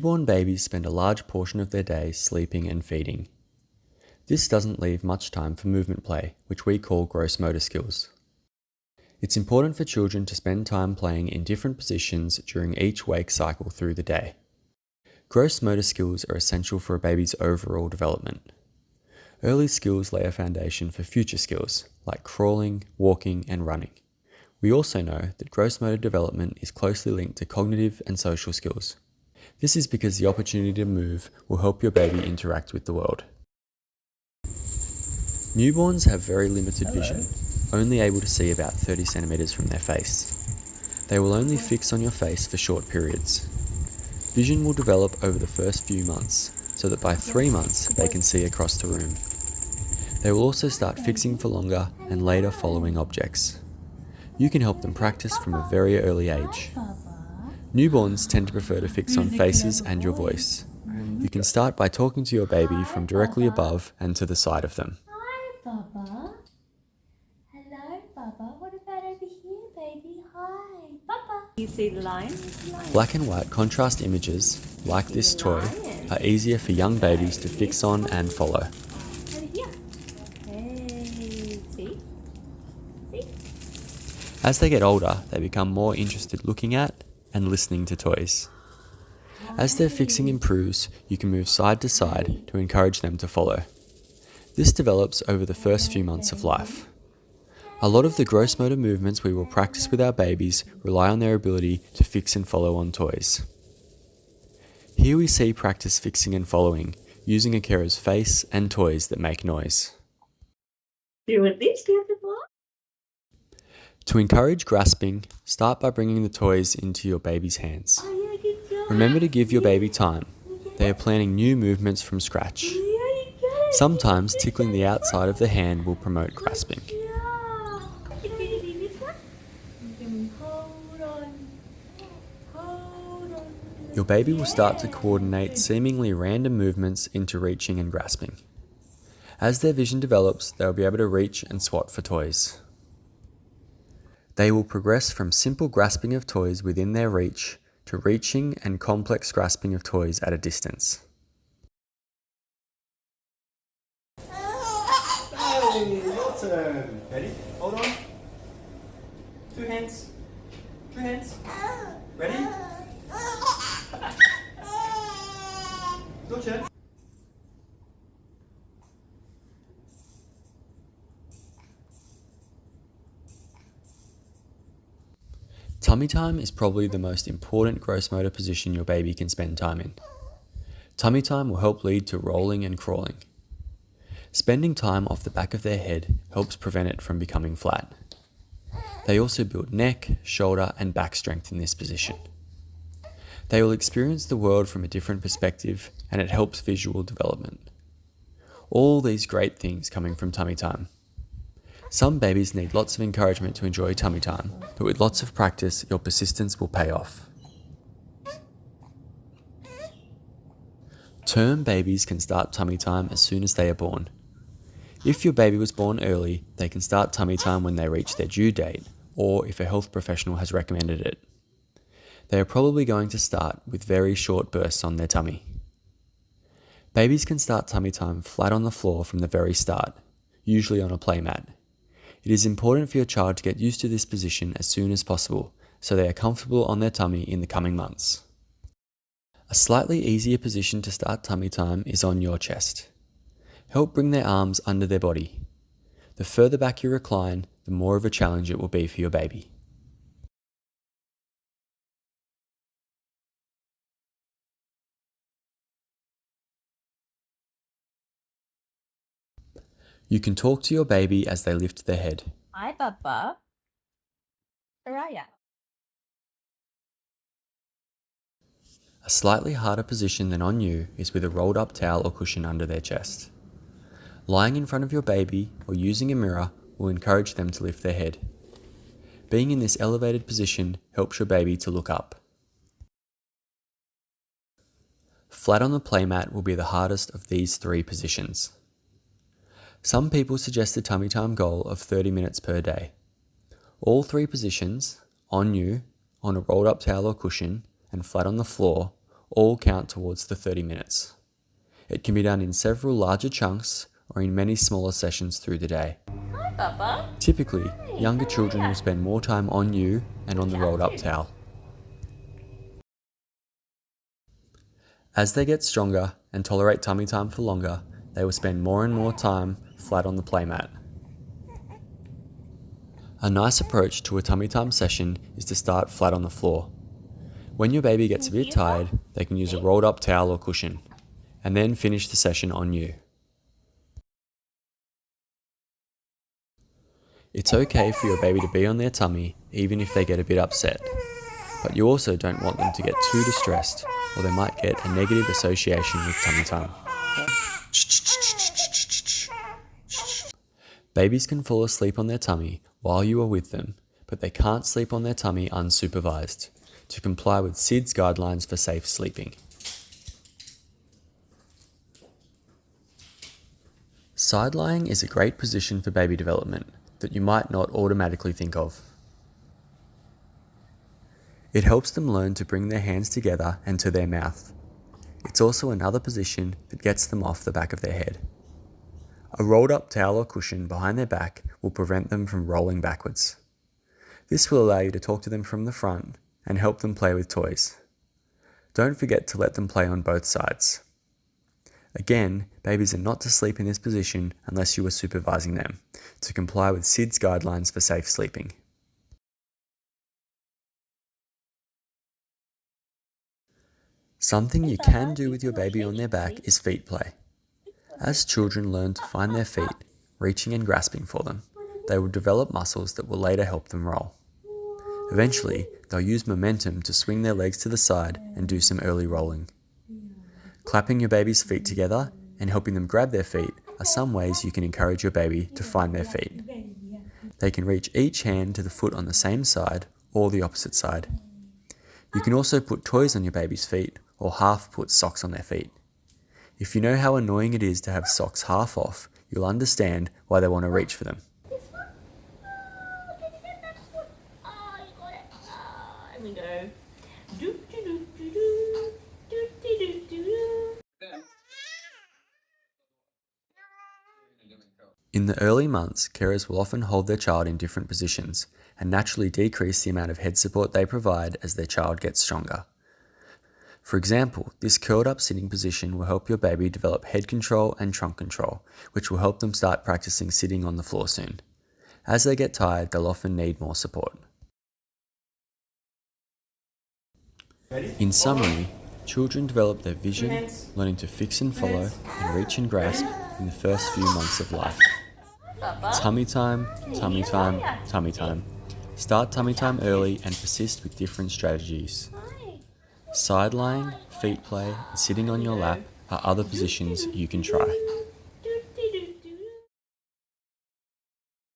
Newborn babies spend a large portion of their day sleeping and feeding. This doesn't leave much time for movement play, which we call gross motor skills. It's important for children to spend time playing in different positions during each wake cycle through the day. Gross motor skills are essential for a baby's overall development. Early skills lay a foundation for future skills, like crawling, walking, and running. We also know that gross motor development is closely linked to cognitive and social skills. This is because the opportunity to move will help your baby interact with the world. Newborns have very limited vision, only able to see about 30 centimeters from their face. They will only fix on your face for short periods. Vision will develop over the first few months, so that by 3 months they can see across the room. They will also start fixing for longer and later following objects. You can help them practice from a very early age. Newborns tend to prefer to fix on faces and your voice. You can start by talking to your baby from directly above and to the side of them. Hi, Baba. Hello, Baba. What about over here, baby? Hi, Baba. You see the lion? Black and white contrast images, like this toy, are easier for young babies to fix on and follow. Over here. Hey, see? See? As they get older, they become more interested looking at and listening to toys. As their fixing improves, you can move side to side to encourage them to follow. This develops over the first few months of life. A lot of the gross motor movements we will practice with our babies rely on their ability to fix and follow on toys. Here we see practice fixing and following, using a carer's face and toys that make noise. Do you want this? Do you have the ball? To encourage grasping, start by bringing the toys into your baby's hands. Oh, yeah, good job. Remember to give your baby time. They are planning new movements from scratch. Yeah, you got it. Sometimes tickling the outside of the hand will promote grasping. Yeah. Can you do this one? You can hold on. Hold on. Your baby will start to coordinate seemingly random movements into reaching and grasping. As their vision develops, they will be able to reach and swat for toys. They will progress from simple grasping of toys within their reach to reaching and complex grasping of toys at a distance. Hey, your turn. Ready? Hold on. 2 hands. 2 hands. Ready? Your turn. Tummy time is probably the most important gross motor position your baby can spend time in. Tummy time will help lead to rolling and crawling. Spending time off the back of their head helps prevent it from becoming flat. They also build neck, shoulder, and back strength in this position. They will experience the world from a different perspective, and it helps visual development. All these great things coming from tummy time. Some babies need lots of encouragement to enjoy tummy time, but with lots of practice, your persistence will pay off. Term babies can start tummy time as soon as they are born. If your baby was born early, they can start tummy time when they reach their due date, or if a health professional has recommended it. They are probably going to start with very short bursts on their tummy. Babies can start tummy time flat on the floor from the very start, usually on a playmat. It is important for your child to get used to this position as soon as possible, so they are comfortable on their tummy in the coming months. A slightly easier position to start tummy time is on your chest. Help bring their arms under their body. The further back you recline, the more of a challenge it will be for your baby. You can talk to your baby as they lift their head. Hi, Baba. Where are ya? A slightly harder position than on you is with a rolled up towel or cushion under their chest. Lying in front of your baby or using a mirror will encourage them to lift their head. Being in this elevated position helps your baby to look up. Flat on the playmat will be the hardest of these 3 positions. Some people suggest a tummy time goal of 30 minutes per day. All 3 positions, on you, on a rolled up towel or cushion, and flat on the floor, all count towards the 30 minutes. It can be done in several larger chunks or in many smaller sessions through the day. Hi, Bubba. Typically, younger how are children ya? will spend more time on you and on the rolled up towel. As they get stronger and tolerate tummy time for longer, they will spend more and more time flat on the playmat. A nice approach to a tummy time session is to start flat on the floor. When your baby gets a bit tired, they can use a rolled up towel or cushion, and then finish the session on you. It's okay for your baby to be on their tummy even if they get a bit upset, but you also don't want them to get too distressed or they might get a negative association with tummy time. Babies can fall asleep on their tummy while you are with them, but they can't sleep on their tummy unsupervised, to comply with SIDS guidelines for safe sleeping. Sidelying is a great position for baby development that you might not automatically think of. It helps them learn to bring their hands together and to their mouth. It's also another position that gets them off the back of their head. A rolled up towel or cushion behind their back will prevent them from rolling backwards. This will allow you to talk to them from the front and help them play with toys. Don't forget to let them play on both sides. Again, babies are not to sleep in this position unless you are supervising them, to comply with SIDS guidelines for safe sleeping. Something you can do with your baby on their back is feet play. As children learn to find their feet, reaching and grasping for them, they will develop muscles that will later help them roll. Eventually, they'll use momentum to swing their legs to the side and do some early rolling. Clapping your baby's feet together and helping them grab their feet are some ways you can encourage your baby to find their feet. They can reach each hand to the foot on the same side or the opposite side. You can also put toys on your baby's feet or half put socks on their feet. If you know how annoying it is to have socks half off, you'll understand why they want to reach for them. This one? Oh, did you get that foot? Oh, you got it. Oh, here we go. Do-do-do-do-do. Do-do-do-do-do. In the early months, carers will often hold their child in different positions and naturally decrease the amount of head support they provide as their child gets stronger. For example, this curled up sitting position will help your baby develop head control and trunk control, which will help them start practicing sitting on the floor soon. As they get tired, they'll often need more support. In summary, children develop their vision, learning to fix and follow, and reach and grasp in the first few months of life. Tummy time, tummy time, tummy time. Start tummy time early and persist with different strategies. Sidelying, feet play, and sitting on your lap are other positions you can try.